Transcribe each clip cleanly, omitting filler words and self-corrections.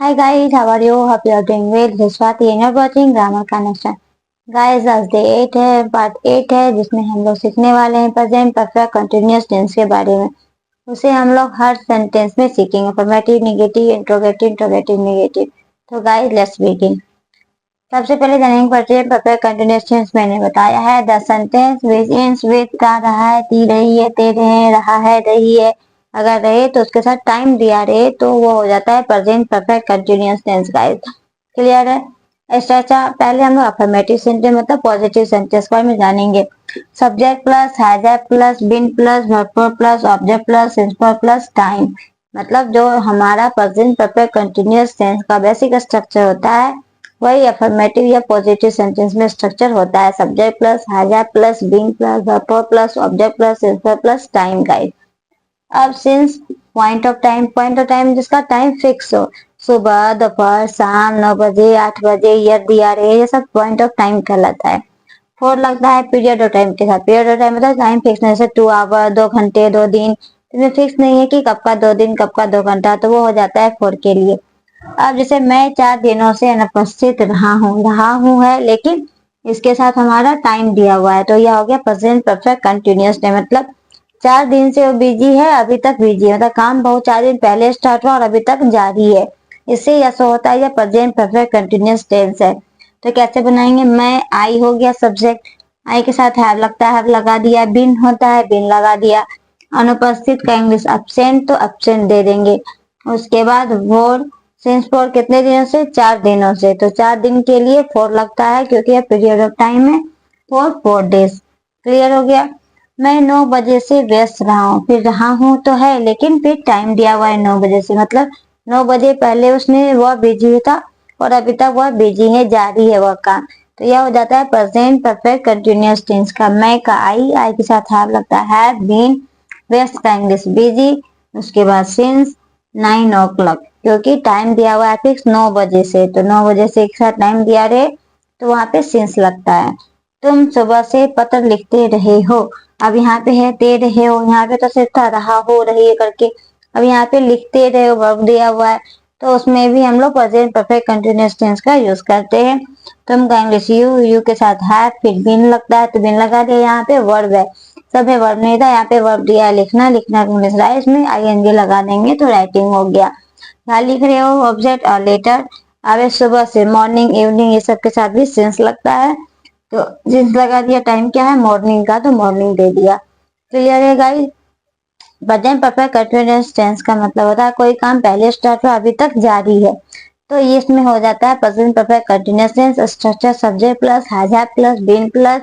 Hi guys, how are you? Hope you are doing well. This is Swati and you're watching Grammar Connection. Guys, आज day 8 है, part 8 है जिसमें हम लोग सीखने वाले हैं प्रेजेंट परफेक्ट कंटिन्यूअस टेंस के बारे में। उसे हम लोग हर सेंटेंस में सीखेंगे, affirmative, negative, interrogative, interrogative, negative. तो गाइस लेट्स बिगिन। सबसे पहले जानेंगे प्रेजेंट परफेक्ट कंटिन्यूअस टेंस। मैंने बताया है the sentence which ends with का रहा है, ती रही है, ते रहे हैं, रहा है, रही है। अगर रहे तो उसके साथ टाइम दिया रहे तो वो हो जाता है present perfect continuous tense. Guys clear है? अच्छा, पहले हम लोग अफर्मेटिव सेंटेंस मतलब पॉजिटिव सेंटेंस को में जानेंगे। Subject plus has plus been plus verb plus object plus since plus time. मतलब जो हमारा प्रेजेंट परफेक्ट कंटिन्यूअस टेंस का बेसिक स्ट्रक्चर होता है वही अफर्मेटिव या पॉजिटिव सेंटेंस में स्ट्रक्चर होता है। Subject plus has plus been plus verb plus object plus since plus time. Guys अब सिंस पॉइंट ऑफ टाइम जिसका टाइम फिक्स हो, सुबह, दोपहर, शाम, 9 बजे, 8 बजे, यदि आ रहे, ये सब पॉइंट ऑफ टाइम कहलाता है। फोर लगता है पीरियड ऑफ टाइम के साथ। पीरियड ऑफ टाइम मतलब टाइम फिक्स नहीं, जैसे 2 आवर, 2 घंटे, 2 दिन। इसमें फिक्स नहीं है कि कब का 2 दिन, कब का 2 घंटा, तो वो हो जाता है फोर के लिए। अब जैसे मैं 4 दिनों से अनुपस्थित रहा हूँ है, लेकिन इसके साथ हमारा टाइम दिया हुआ है, तो यह हो गया प्रेजेंट परफेक्ट कंटिन्यूअस टाइम। मतलब 4 दिन से वो बिजी है, अभी तक बिजी है, मतलब काम बहुत 4 दिन पहले स्टार्ट हुआ और अभी तक जारी है। इससे यह सो होता है यह प्रेजेंट परफेक्ट कंटिन्यूअस टेंस है। तो कैसे बनाएंगे? मैं, आई हो गया सब्जेक्ट, आई के साथ हैव लगता है, हैव लगा दिया। बिन होता है, बिन लगा दिया। अनुपस्थित का इंग्लिश एब्सेंट, तो एब्सेंट दे देंगे। उसके बाद वोर, सिंस फोर कितने दिनों से? 4 दिनों से, तो 4 दिन के लिए फोर लगता है क्योंकि यह पीरियड ऑफ टाइम है फॉर 4 डेज। क्लियर हो गया? मैं 9 बजे से व्यस्त रहा हूँ, फिर रहा हूँ तो है लेकिन फिर टाइम दिया हुआ है 9 बजे से, मतलब 9 बजे पहले उसने वह बिजी था और अभी तक वह बिजी है, जारी है वह काम। तो यह हो जाता है प्रेजेंट परफेक्ट कंटिन्यूअस टेंस का। मैं का आई के साथ हैव लगता है, हैव बीन, व्यस्त का इंग्लिश बिजी। उसके बाद सिंस 9 o'clock, क्योंकि टाइम दिया हुआ है फिक्स 9 बजे से, तो 9 बजे से एक साथ टाइम दिया रहे तो वहां पे सिंस लगता है। तुम सुबह से पत्र लिखते रहे हो, अब यहाँ पे है दे रहे हो, यहाँ पे तो सिर्फ था रहा हो, रही है करके। अब यहाँ पे लिखते रहे हो वर्ब दिया हुआ है, तो उसमें भी हम लोग प्रेजेंट परफेक्ट कंटिन्यूअस टेंस का यूज करते हैं। तुम का इंग्लिश यू के साथ है, फिर बिन लगता है तो बिन लगा दिया। यहाँ पे वर्ब है, सब में वर्ब नहीं था, यहाँ पे वर्ब दिया है लिखना, लिखना इंग्लिश रहा, इसमें आईएनजी लगा देंगे तो राइटिंग हो गया। यहाँ लिख रहे हो ऑब्जेक्ट और लेटर। अब सुबह से, मॉर्निंग, इवनिंग, ये सब के साथ भी सिंस लगता है, तो जिस लगा दिया। टाइम क्या है? मॉर्निंग का, तो मॉर्निंग दे दिया। क्लियर है guys? Present perfect continuous tense का मतलब होता है कोई काम पहले स्टार्ट हुआ अभी तक जारी है, तो ये इसमें हो जाता है present perfect continuous tense. Structure subject plus has plus been plus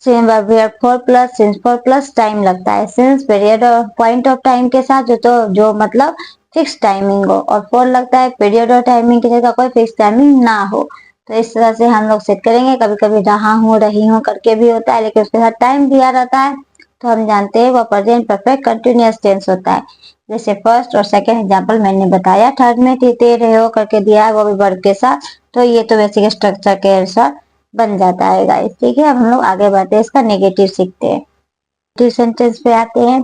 for plus since for plus time लगता है। सिंस पीरियड और पॉइंट ऑफ टाइम के साथ जो मतलब फिक्स टाइमिंग हो, और फोर लगता है पीरियड और टाइमिंग के जगह कोई फिक्स टाइमिंग ना हो। तो इस तरह से हम लोग सेट करेंगे। कभी कभी रहा हूँ, रही हूँ करके भी होता है, लेकिन उसके साथ टाइम दिया रहता है, तो हम जानते हैं वो प्रेजेंट परफेक्ट कंटिन्यूअस टेंस होता है। जैसे फर्स्ट और सेकंड एग्जांपल मैंने बताया। थर्ड में दे रहे हो करके दिया है, वो भी वर्ब के साथ, तो ये तो बेसिक स्ट्रक्चर के अनुसार बन जाता है गाइस। ठीक है, अब हम लोग आगे बढ़ते हैं, इसका नेगेटिव सीखते हैं। नेगेटिव सेंटेंस पे आते हैं।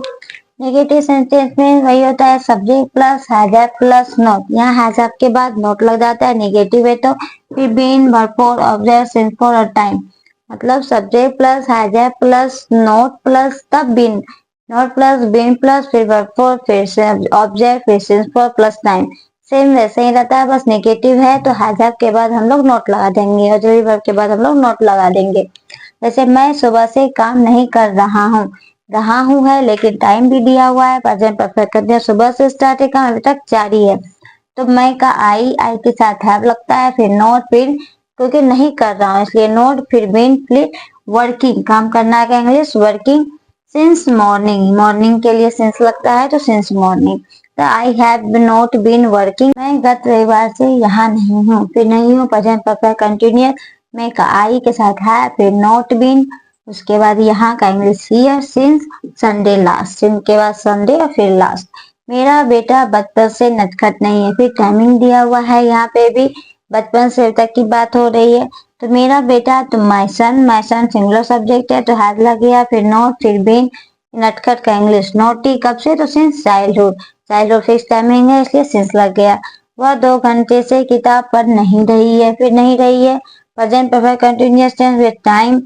नेगेटिव सेंटेंस में वही होता है subject plus has plus not. यहाँ हैज के बाद नॉट लग जाता है, नेगेटिव है तो। फिर बीन, वर्ब, ऑब्जेक्ट, सिंस और टाइम। मतलब subject plus has plus not plus तब been, not plus been plus फिर वर्ब, फिर ऑब्जेक्ट, फिर सिंस प्लस टाइम। सेम वैसे ही रहता है, बस नेगेटिव है तो हैज के बाद हम लोग नोट लगा देंगे, और जो भी वर्ब के बाद हम लोग नोट लगा देंगे। जैसे मैं सुबह से काम नहीं कर रहा हूँ है लेकिन टाइम भी दिया हुआ है, प्रेजेंट परफेक्ट कर दिया, सुबह से स्टार्ट है काम अभी तक जारी है। तो मैं का आई के साथ हैव लगता है, फिर नॉट, फिर क्योंकि नहीं कर रहा हूँ इसलिए नॉट, फिर बीन, फिर वर्किंग, काम करना है का English working. Since morning, morning के लिए सिंस लगता है तो सिंस मॉर्निंग। तो I have not been working, मैं गत रविवार से यहाँ नहीं हूँ, फिर नहीं हूँ प्रेजेंट परफेक्ट कंटिन्यूअस। मैं का आई के साथ है, फिर नॉट बीन, उसके बाद यहाँ का English here, since Sunday last, since के बाद संडे और फिर लास्ट। मेरा बेटा बचपन से नटखट नहीं है, फिर टाइमिंग दिया हुआ है, यहाँ पे भी बचपन से अभी तक की बात हो रही है। तो मेरा बेटा, तो माई सन सिंगुलर सब्जेक्ट है तो हैज लग गया, फिर नॉट, फिर बीन, नटखट का इंग्लिश नोटी, कब से? तो since childhood, childhood fix timing है इसलिए सिंस लग गया। वह 2 घंटे से किताब पढ़ नहीं रही है, फिर नहीं रही है, present perfect continuous tense with time.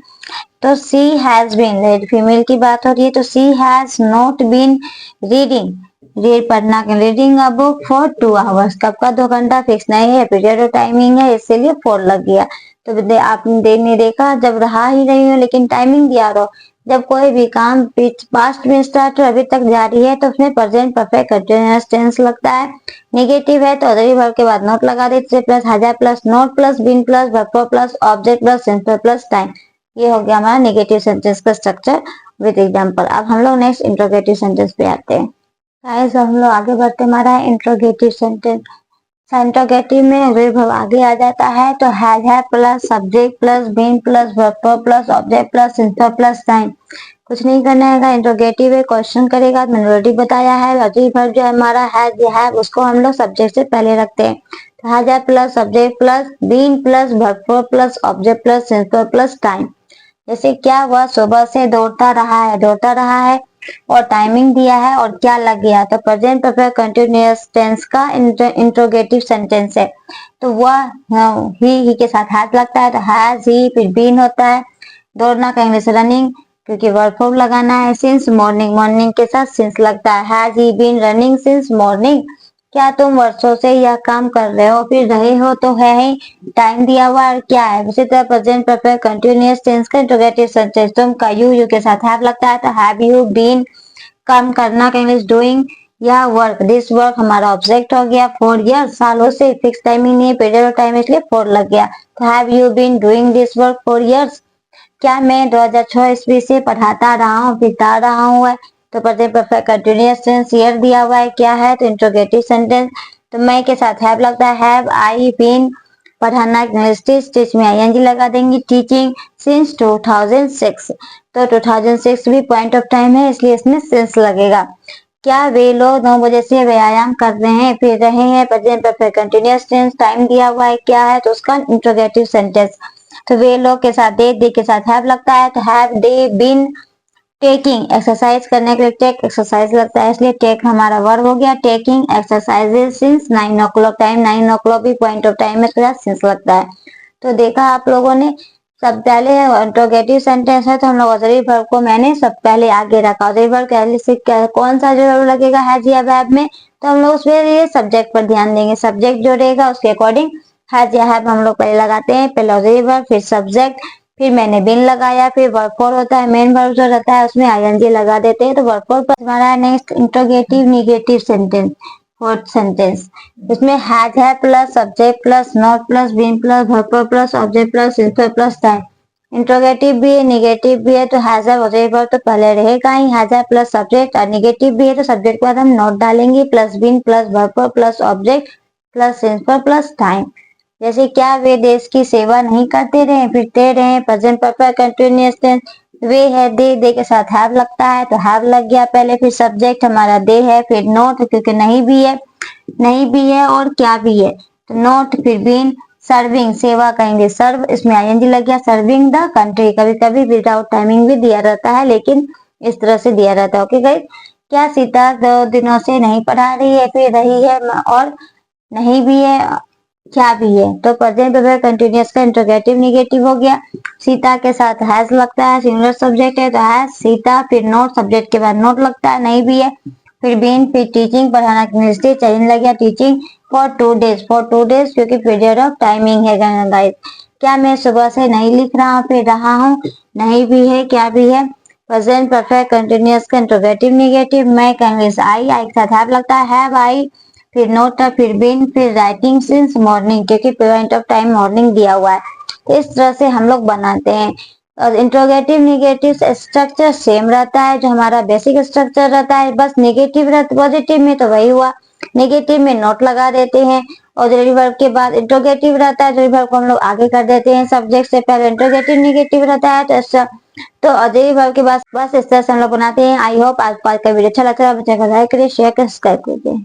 तो सी हैज बीन, फीमेल की बात हो रही है, तो she has not been reading, read पढ़ना, reading a book for 2 hours. कब का 2 घंटा फिक्स नहीं है, पीरियड ऑफ टाइमिंग है, इसीलिए 4 लग गया। तो आपने देखा, जब रहा ही नहीं हो लेकिन टाइमिंग दिया रहो, जब कोई भी काम पास्ट में स्टार्ट हो अभी तक जारी है तो उसमें प्रेजेंट परफेक्ट कंटीन्यूअस टेंस लगता है। नेगेटिव है तो ऑक्सिलरी वर्ब के बाद नॉट लगा देते, plus has plus not plus been plus verb plus object plus since plus time. ये हो गया हमारा नेगेटिव सेंटेंस का स्ट्रक्चर विद एग्जांपल। अब हम लोग नेक्स्ट इंट्रोगेटिव सेंटेंस पे आते हैं। गाइस हम लोग आगे बढ़ते, हमारा इंट्रोगेटिव सेंटेंस। इंट्रोगेटिव में विभव आगे आ जाता है तो है plus subject plus been plus verb plus object plus since plus time. कुछ नहीं करना है, इंट्रोगेटिव है, क्वेश्चन करेगा, मैंने ऑलरेडी बताया है। लॉजिक वर्ब जो हमारा है उसको हम लोग सब्जेक्ट से पहले रखते हैं। तो है plus subject plus been plus verb plus object plus since plus time. जैसे क्या, वह सुबह से दौड़ता रहा है और टाइमिंग दिया है और क्या लग गया, तो प्रेजेंट परफेक्ट कंटिन्यूअस टेंस का इंट्रोगेटिव सेंटेंस है। तो वह ही के साथ हैज लगता है, तो हैज ही, फिर बीन होता है, दौड़ना का इंग्लिश रनिंग, क्योंकि वर्ब फॉर्म लगाना है। सिंस मॉर्निंग, मॉर्निंग के साथ सिंस लगता है, has he been running since morning. क्या तुम वर्षों से यह काम कर रहे हो, फिर रहे हो तो है ही, टाइम दिया हुआ है, क्या है। उसी तरह प्रेजेंट परफेक्ट कंटिन्यूअस टेंस का इंट्रोगेटिव सेंटेंस, तुम का यू के साथ हैव लगता है, तो हैव यू बीन, काम करना का इंग्लिश डूइंग, या वर्क, दिस वर्क हमारा ऑब्जेक्ट हो गया। 4 ईयर्स, सालों से, फिक्स टाइमिंग नहीं है, पीरियड ऑफ टाइम, इसलिए 4 लग गया। तो have you been doing this work 4 years. क्या मैं 2006 ईस्वी से पढ़ाता रहा हूँ, बिता रहा हूँ। तो present perfect continuous tense year दिया हुआ है, क्या है, तो इंट्रोगेटिव सेंटेंस। तो मैं के साथ हैव लगता है, हैव आई बीन, पढ़ाना इंग्लिश टीच, टीच में आईएनजी लगा देंगे, टीचिंग सिंस 2006। तो 2006 भी पॉइंट ऑफ टाइम है, इसलिए इसमें सिंस लगेगा। क्या वे लोग 9 बजे से व्यायाम कर रहे हैं, फिर रहे हैं, present perfect continuous tense, time दिया हुआ है, क्या है, तो उसका इंट्रोगेटिव सेंटेंस। तो वे लोग के साथ दे के साथ हैव लगता है, तो have they been taking, exercise करने के लिए टेक एक्सरसाइज लगता है, इसलिए टेक हमारा वर्ब हो गया। Taking exercises since 9 o'clock, time 9 o'clock भी पॉइंट ऑफ टाइम में सिंस लगता है। तो देखा आप लोगों ने, सब पहले इंट्रोगेटिव सेंटेंस है तो हम लोग ऑक्सिलरी वर्ब को मैंने सब पहले आगे रखा। ऑक्सिलरी वर्ब पहले से कौन सा जो लगेगा हैज या हैव में, तो हम लोग उसमें ये सब्जेक्ट पर ध्यान देंगे, सब्जेक्ट जो रहेगा उसके अकॉर्डिंग हैज या हैव हम लोग पहले लगाते हैं। पहले ऑक्सिलरी वर्ब, फिर सब्जेक्ट, फिर मैंने बिन लगाया, फिर वर्ब फोर होता है, मेन वर्ब जो रहता है उसमें आईएनजी लगा देते हैं। तो वर्ब फोर पर हमारा next interrogative negative sentence, fourth sentence. इसमें हैज है plus subject plus not plus been plus verb plus object plus simple plus time. Interrogative भी है, नेगेटिव भी है, तो हैज है वर्ब तो पहले रहेगा ही, हैज है प्लस सब्जेक्ट। और नेगेटिव भी है तो सब्जेक्ट के बाद हम नॉट डालेंगे, plus been plus verb plus object plus simple plus time. जैसे क्या वे देश की सेवा नहीं करते रहे, फिरते रहे, प्रेजेंट परफेक्ट कंटिन्यूअस टेंस। वे है, दे के साथ हैव लगता है, तो हैव लग गया पहले, फिर सब्जेक्ट हमारा दे है, फिर नॉट, क्योंकि नहीं भी है, नहीं भी है और क्या भी है, तो नॉट, फिर बीन, सर्विंग, सेवा कहेंगे सर्व, इसमें आईएनजी लग गया, सर्विंग द कंट्री। कभी कभी विदाउट टाइमिंग भी दिया रहता है, लेकिन इस तरह से दिया रहता है। ओके गाइस, क्या सीता 2 दिनों से नहीं पढ़ा रही है, फिर रही है और नहीं भी है, क्या भी है, तो प्रेजेंट परफेक्ट कंटिन्यूअस का इंट्रोगेटिव नेगेटिव हो गया। सीता के साथ हैज लगता है, सिंगुलर सब्जेक्ट है तो हैज सीता, फिर नोट, सब्जेक्ट के बाद नोट लगता है, नहीं भी है, फिर बीन, फिर टीचिंग, पढ़ाना चाहिए लग गया, teaching for 2 days, for 2 days क्योंकि पीरियड ऑफ टाइमिंग है गाइस। क्या मैं सुबह से नहीं लिख रहा हूँ, फिर रहा हूँ, नहीं भी है, क्या भी है, प्रेजेंट परफेक्ट कंटिन्यूअस का इंट्रोगेटिव नेगेटिव। मैं का इंग्लिश आई के साथ हैव लगता है, हैव आई, फिर नोट, फिर बीन, फिर राइटिंग सिंस मॉर्निंग, क्योंकि पॉइंट ऑफ टाइम मॉर्निंग दिया हुआ है। इस तरह से हम लोग बनाते हैं। और इंट्रोगेटिव नेगेटिव स्ट्रक्चर सेम रहता है, जो हमारा बेसिक स्ट्रक्चर रहता है, बस नेगेटिव रहता, पॉजिटिव में तो वही हुआ, नेगेटिव में नोट लगा देते हैं, और ऑक्सिलरी वर्ब के बाद इंट्रोगेटिव रहता है, ऑक्सिलरी वर्ब को हम लोग आगे कर देते हैं, सब्जेक्ट से पहले इंट्रोगेटिव नेगेटिव रहता है, तो ऑक्सिलरी वर्ब के बाद बस इस तरह से हम लोग बनाते हैं। आई होप आज का वीडियो अच्छा लगा, बच्चे को लाइक करिए, शेयर करिए, सब्सक्राइब करिए।